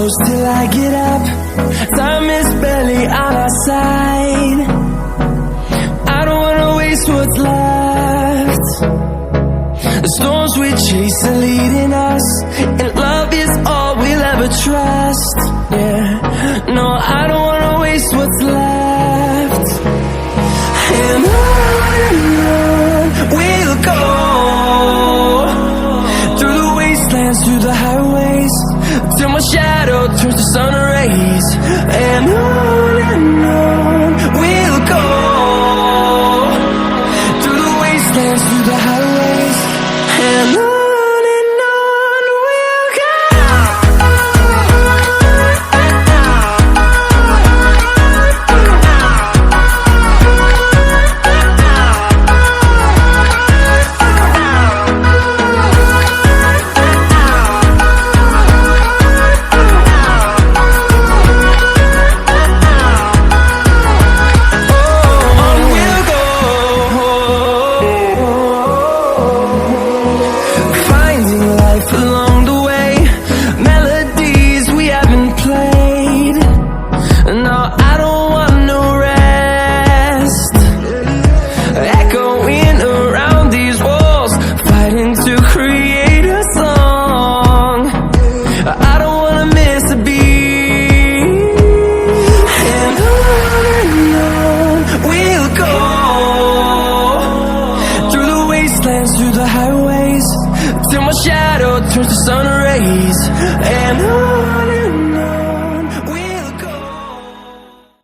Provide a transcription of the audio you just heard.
close till I get up. Time is barely on our side. I don't wanna waste what's left. The storms we chase are leading